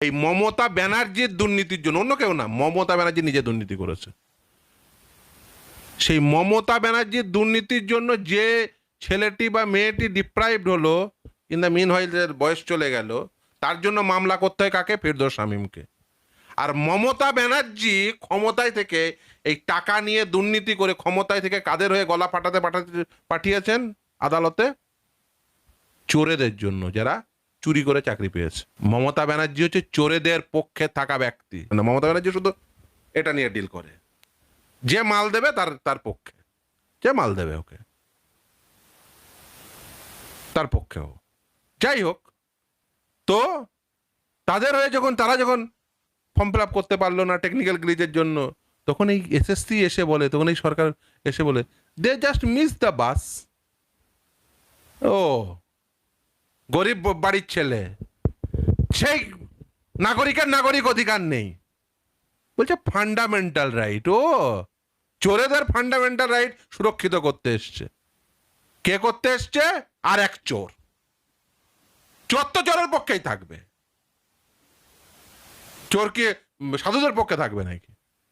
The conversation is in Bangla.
এই মমতা ব্যানার্জির দুর্নীতির জন্য, অন্য কেউ না, মমতা ব্যানার্জি নিজে দুর্নীতি করেছে। সেই মমতা ব্যানার্জির দুর্নীতির জন্য যে ছেলেটি বা মেয়েটি ডিপ্রাইভড হলো, ইন দ্য মিন হোয়াইল বয়স চলে গেল, তার জন্য মামলা করতে হয় কাকে? ফিরদৌস শামীমকে। আর মমতা ব্যানার্জি ক্ষমতায় থেকে এই টাকা নিয়ে দুর্নীতি করে ক্ষমতায় থেকে কাদের হয়ে গলা ফাটাতে পাঠিয়েছেন আদালতে? চোরেদের জন্য, যারা চুরি করে চাকরি পেয়েছে। মমতা ব্যানার্জি হচ্ছে চোরেদের পক্ষে থাকা ব্যক্তি। মমতা ব্যানার্জি শুধু এটা নিয়ে ডিল করে, যে মাল দেবে তার পক্ষে, যে মাল দেবে ওকে তার পক্ষেও। যাই হোক, তো তাদের হয়ে তারা যখন ফর্ম ফিল আপ করতে পারলো না টেকনিক্যাল গ্লিচের জন্য, তখন এই এসএসসি এসে বলে, তখন এই সরকার এসে বলে, they just miss the bus. ও গরিব বাড়ির ছেলে, সেই নাগরিক অধিকার নেই, বলছে ফান্ডামেন্টাল রাইট। ও চোরেদের ফান্ডামেন্টাল রাইট সুরক্ষিত করতে এসছে। কে করতে এসছে? আর এক চোর। চোর তো চোরের পক্ষেই থাকবে, চোর কি সাধুদের পক্ষে থাকবে নাকি?